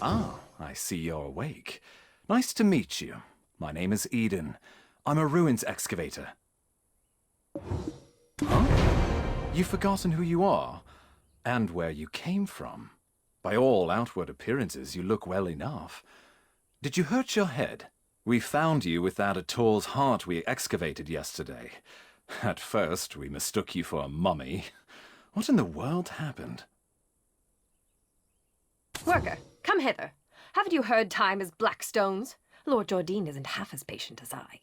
Ah, I see you're awake. Nice to meet you. My name is Eden. I'm a ruins excavator. Huh? You've forgotten who you are, and where you came from. By all outward appearances, you look well enough. Did you hurt your head? We found you with that Ator's heart we excavated yesterday. At first, we mistook you for a mummy. What in the world happened? Worker, come hither. Haven't you heard time is black stones? Lord Jardine isn't half as patient as I.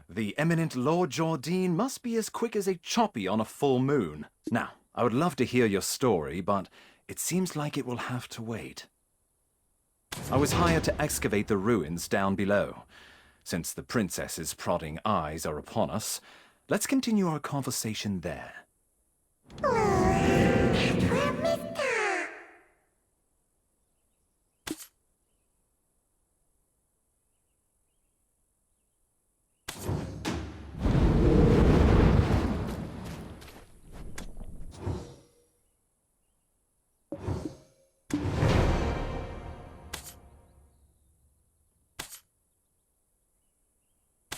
The eminent Lord Jardine must be as quick as a choppy on a full moon. Now, I would love to hear your story, but it seems like it will have to wait. I was hired to excavate the ruins down below. Since the princess's prodding eyes are upon us, let's continue our conversation there.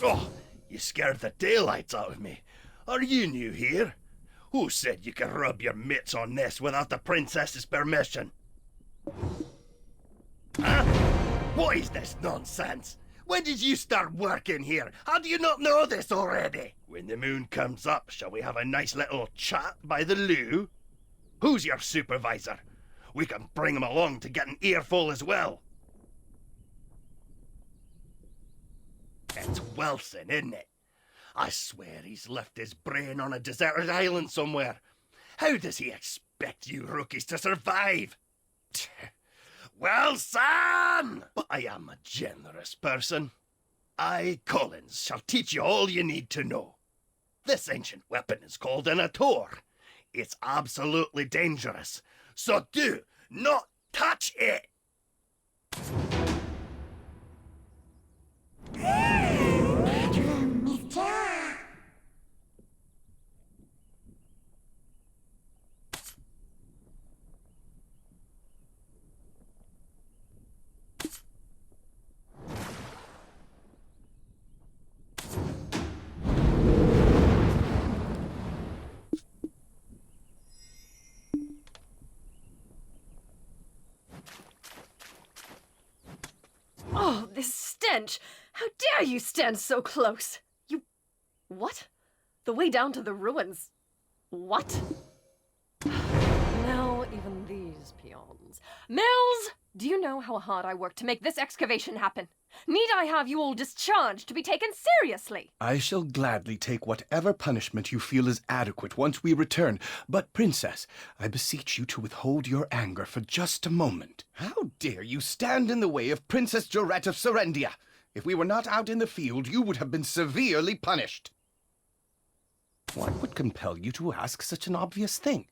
Oh, you scared the daylights out of me. Are you new here? Who said you could rub your mitts on this without the princess's permission? Huh? What is this nonsense? When did you start working here? How do you not know this already? When the moon comes up, shall we have a nice little chat by the loo? Who's your supervisor? We can bring him along to get an earful as well. It's Wilson, isn't it? I swear he's left his brain on a deserted island somewhere. How does he expect you rookies to survive? Wilson! But I am a generous person. I, Collins, shall teach you all you need to know. This ancient weapon is called an Ator. It's absolutely dangerous, so do not touch it! Oh, this stench! How dare you stand so close? You... what? The way down to the ruins. What? Now even these peons. Mills! Do you know how hard I worked to make this excavation happen? Need I have you all discharged to be taken seriously? I shall gladly take whatever punishment you feel is adequate once we return. But, Princess, I beseech you to withhold your anger for just a moment. How dare you stand in the way of Princess Jorette of Serendia? If we were not out in the field, you would have been severely punished. What would compel you to ask such an obvious thing?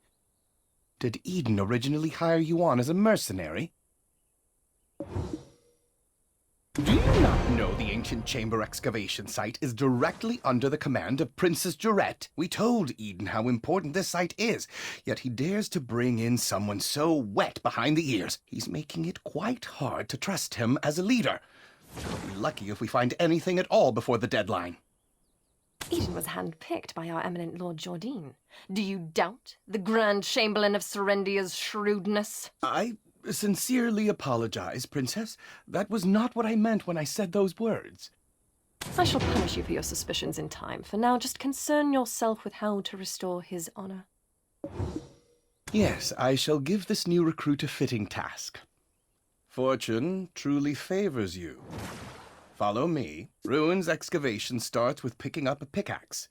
Did Eden originally hire you on as a mercenary? Do you not know the ancient chamber excavation site is directly under the command of Princess Jorette? We told Eden how important this site is, yet he dares to bring in someone so wet behind the ears. He's making it quite hard to trust him as a leader. We'll be lucky if we find anything at all before the deadline. Eden was handpicked by our eminent Lord Jardine. Do you doubt the Grand Chamberlain of Serendia's shrewdness? I sincerely apologize, Princess. That was not what I meant when I said those words. I shall punish you for your suspicions in time. For now, just concern yourself with how to restore his honor. Yes, I shall give this new recruit a fitting task. Fortune truly favors you. Follow me. Ruins excavation starts with picking up a pickaxe.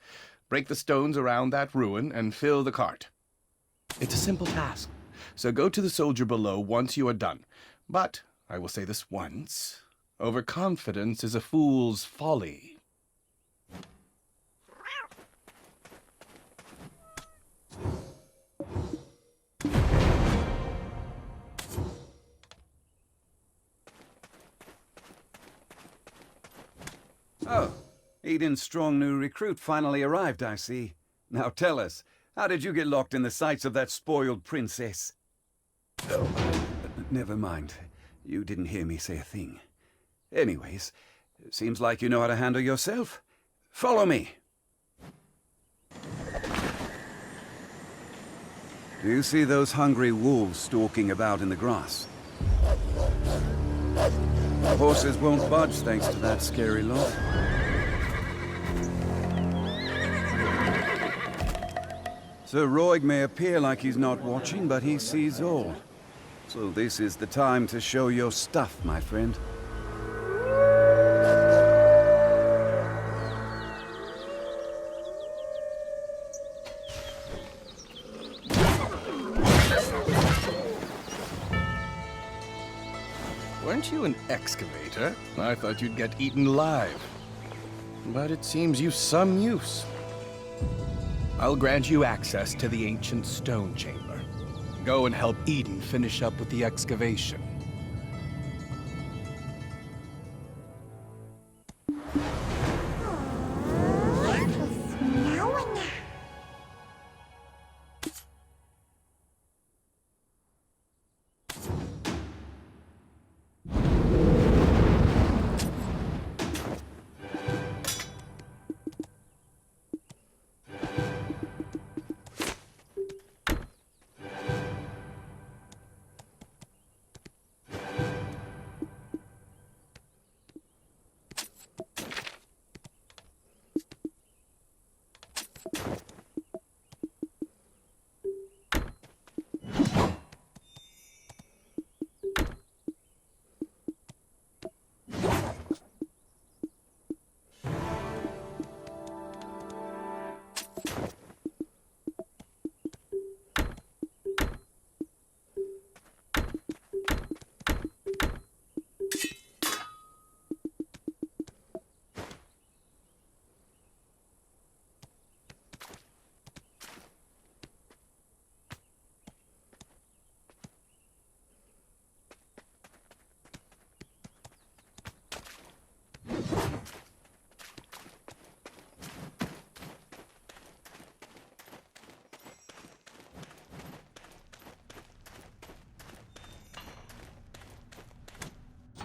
Break the stones around that ruin and fill the cart. It's a simple task, so go to the soldier below once you are done. But, I will say this once, overconfidence is a fool's folly. Oh, Eden's strong new recruit finally arrived, I see. Now tell us, how did you get locked in the sights of that spoiled princess? never mind. You didn't hear me say a thing. Anyways, seems like you know how to handle yourself. Follow me. Do you see those hungry wolves stalking about in the grass? The horses won't budge thanks to that scary lot. Sir Roig may appear like he's not watching, but he sees all. So this is the time to show your stuff, my friend. Weren't you an excavator? I thought you'd get eaten alive. But it seems you've some use. I'll grant you access to the ancient stone chamber. Go and help Eden finish up with the excavation.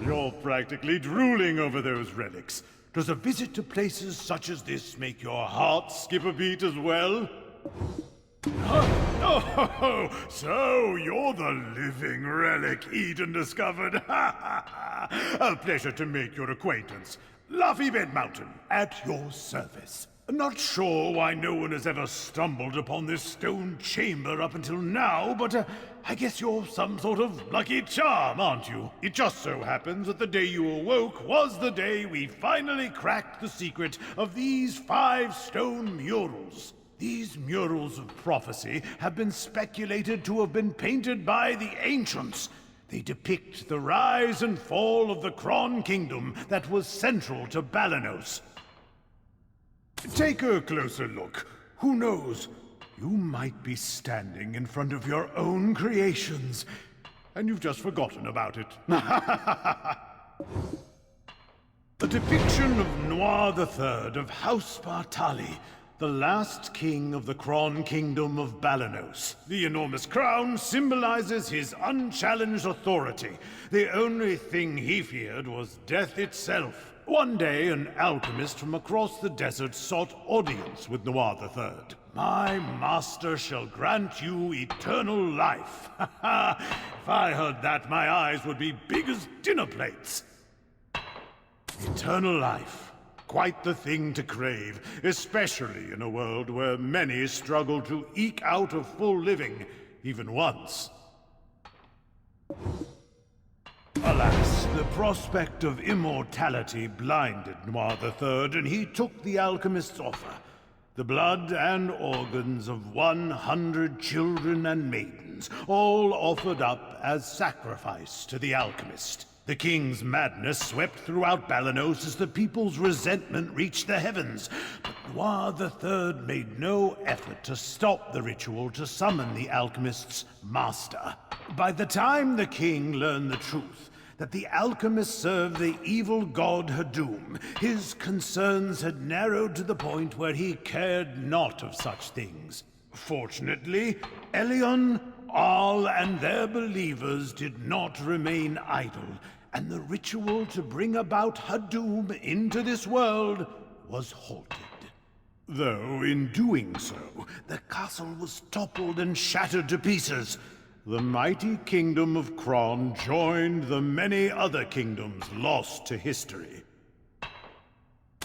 You're practically drooling over those relics. Does a visit to places such as this make your heart skip a beat as well? Oh, so you're the living relic Eden discovered. A pleasure to make your acquaintance. Luffy Bed Mountain, at your service. Not sure why no one has ever stumbled upon this stone chamber up until now, but I guess you're some sort of lucky charm, aren't you? It just so happens that the day you awoke was the day we finally cracked the secret of these 5 stone murals. These murals of prophecy have been speculated to have been painted by the ancients. They depict the rise and fall of the Kron Kingdom that was central to Balanos. Take a closer look. Who knows? You might be standing in front of your own creations, and you've just forgotten about it. A depiction of Noir III of House Bartali, the last king of the Kron Kingdom of Balanos. The enormous crown symbolizes his unchallenged authority. The only thing he feared was death itself. One day, an alchemist from across the desert sought audience with Noir III. My master shall grant you eternal life. If I heard that, my eyes would be big as dinner plates. Eternal life. Quite the thing to crave, especially in a world where many struggle to eke out a full living, even once. Alas, the prospect of immortality blinded Noir III, and he took the alchemist's offer. The blood and organs of 100 children and maidens, all offered up as sacrifice to the alchemist. The king's madness swept throughout Balanos as the people's resentment reached the heavens. But Noir III made no effort to stop the ritual to summon the alchemist's master. By the time the king learned the truth, that the alchemist served the evil god Hadum, his concerns had narrowed to the point where he cared not of such things. Fortunately, Elion All and their believers did not remain idle, and the ritual to bring about her doom into this world was halted. Though in doing so, the castle was toppled and shattered to pieces. The mighty kingdom of Kron joined the many other kingdoms lost to history.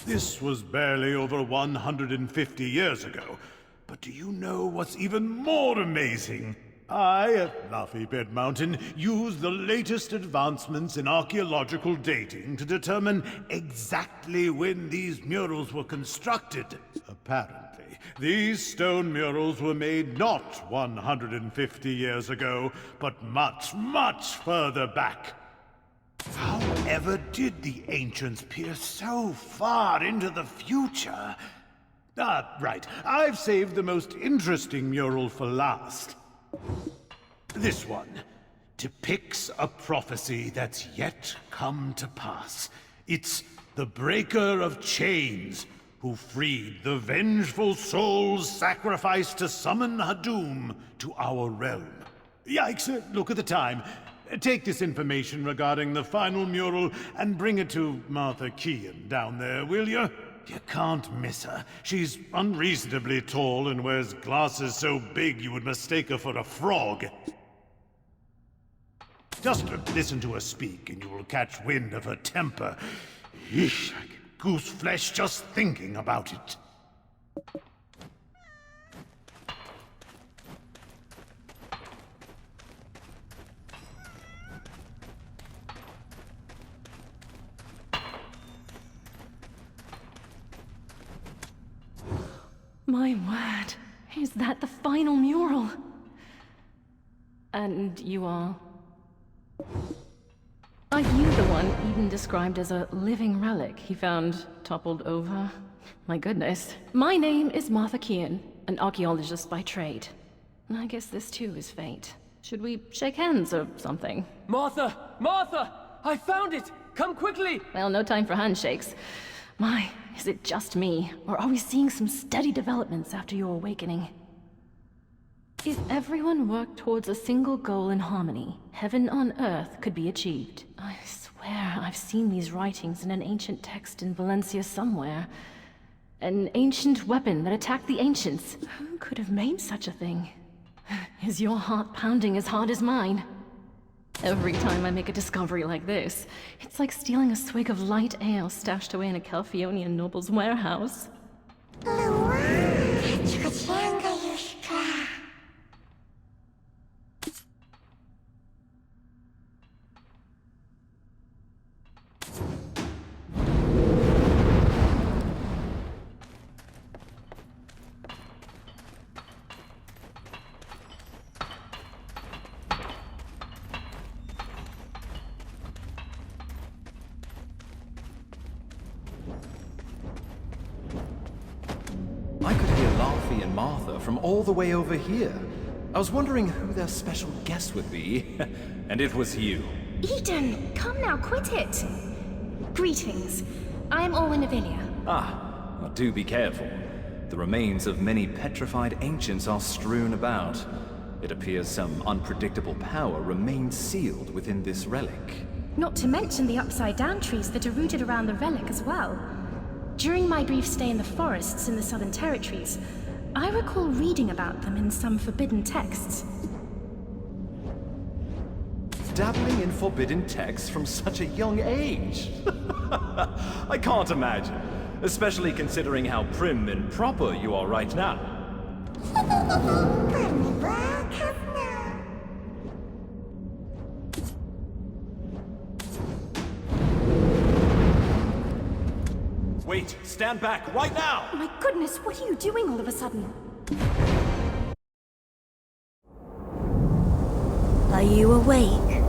This was barely over 150 years ago, but do you know what's even more amazing? I, at Laffy Bed Mountain, used the latest advancements in archaeological dating to determine exactly when these murals were constructed. Apparently, these stone murals were made not 150 years ago, but much, much further back. However did the ancients peer so far into the future? Right. I've saved the most interesting mural for last. This one depicts a prophecy that's yet come to pass. It's the Breaker of Chains who freed the vengeful souls sacrificed to summon her doom to our realm. Yikes, look at the time. Take this information regarding the final mural and bring it to Martha Kean down there, will you? You can't miss her. She's unreasonably tall and wears glasses so big you would mistake her for a frog. Just listen to her speak and you will catch wind of her temper. Eesh, I get goose flesh just thinking about it. My word, is that the final mural? And you are? Are you the one Eden described as a living relic he found toppled over? My goodness. My name is Martha Kean, an archaeologist by trade. I guess this too is fate. Should we shake hands or something? Martha! Martha! I found it! Come quickly! Well, no time for handshakes. My, is it just me? Or are we seeing some steady developments after your awakening? If everyone worked towards a single goal in harmony, heaven on earth could be achieved. I swear I've seen these writings in an ancient text in Valencia somewhere. An ancient weapon that attacked the ancients. Who could have made such a thing? Is your heart pounding as hard as mine? Every time I make a discovery like this, it's like stealing a swig of light ale stashed away in a Calphionian noble's warehouse. I could hear Laffy and Martha from all the way over here. I was wondering who their special guest would be, and it was you. Eden, come now, quit it! Greetings. I'm Owen of Odilya. Well, do be careful. The remains of many petrified ancients are strewn about. It appears some unpredictable power remains sealed within this relic. Not to mention the upside-down trees that are rooted around the relic as well. During my brief stay in the forests in the Southern Territories, I recall reading about them in some forbidden texts. Dabbling in forbidden texts from such a young age? I can't imagine, especially considering how prim and proper you are right now. Wait, stand back right now! My goodness, what are you doing all of a sudden? Are you awake?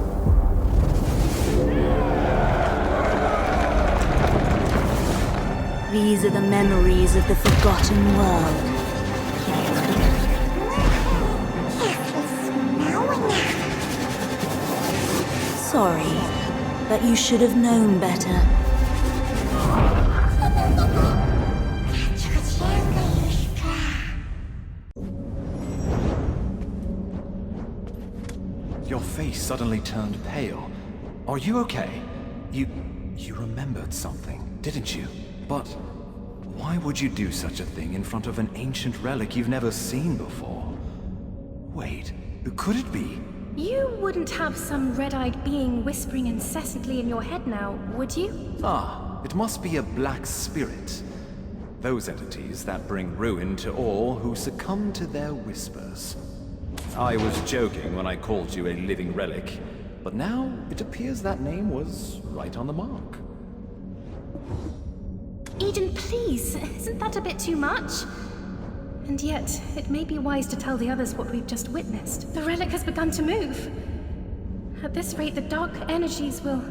These are the memories of the forgotten world. Sorry, but you should have known better. suddenly turned pale. Are you okay? You remembered something, didn't you? But why would you do such a thing in front of an ancient relic you've never seen before? Wait, could it be? You wouldn't have some red-eyed being whispering incessantly in your head now, would you? Ah, it must be a black spirit. Those entities that bring ruin to all who succumb to their whispers. I was joking when I called you a living relic, but now it appears that name was right on the mark. Eden, please, isn't that a bit too much? And yet, it may be wise to tell the others what we've just witnessed. The relic has begun to move. At this rate, the dark energies will...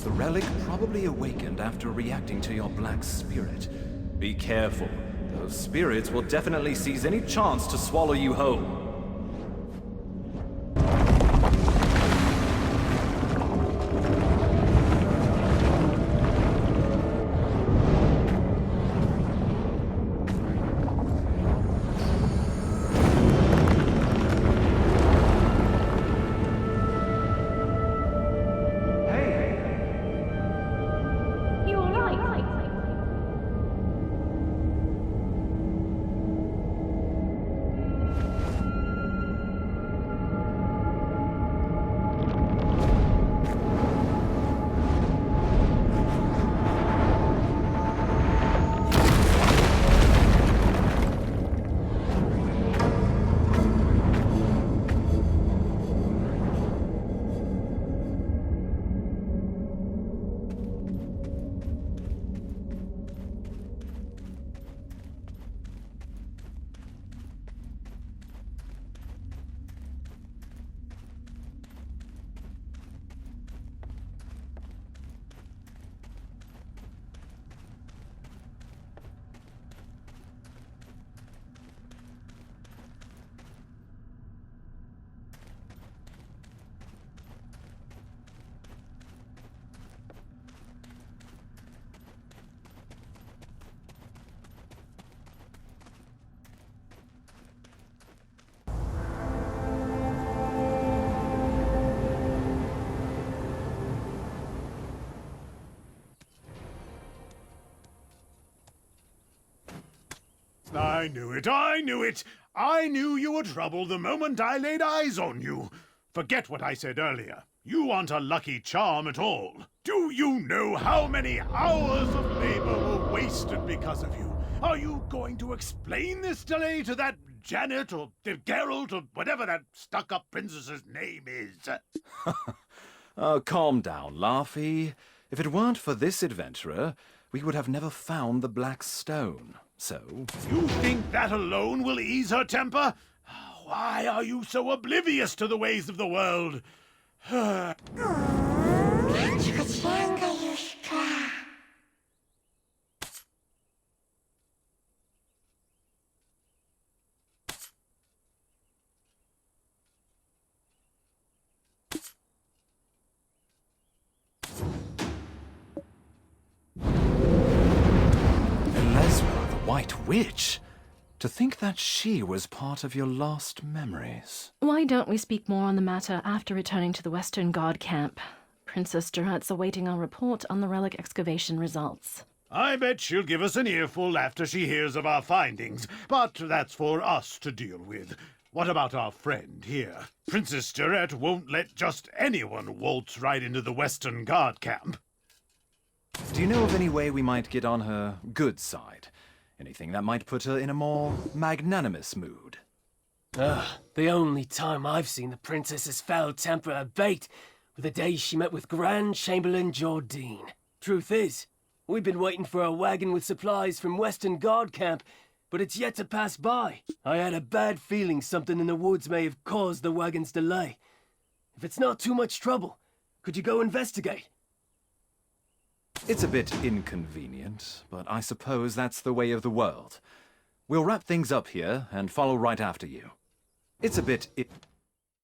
The relic probably awakened after reacting to your black spirit. Be careful. Those spirits will definitely seize any chance to swallow you whole. I knew it, I knew it! I knew you were trouble the moment I laid eyes on you. Forget what I said earlier. You aren't a lucky charm at all. Do you know how many hours of labor were wasted because of you? Are you going to explain this delay to that Janet or Geralt or whatever that stuck-up princess's name is? Calm down, Laffy. If it weren't for this adventurer, we would have never found the Black Stone. So... You think that alone will ease her temper? Why are you so oblivious to the ways of the world? White Witch? To think that she was part of your lost memories. Why don't we speak more on the matter after returning to the Western Guard camp? Princess Durat's awaiting our report on the relic excavation results. I bet she'll give us an earful after she hears of our findings, but that's for us to deal with. What about our friend here? Princess Durat won't let just anyone waltz right into the Western Guard camp. Do you know of any way we might get on her good side? Anything that might put her in a more magnanimous mood? The only time I've seen the princess's foul temper abate were the day she met with Grand Chamberlain Jordine. Truth is, we've been waiting for a wagon with supplies from Western Guard camp, but it's yet to pass by. I had a bad feeling something in the woods may have caused the wagon's delay. If it's not too much trouble, could you go investigate? It's a bit inconvenient, but I suppose that's the way of the world. We'll wrap things up here and follow right after you. It's a bit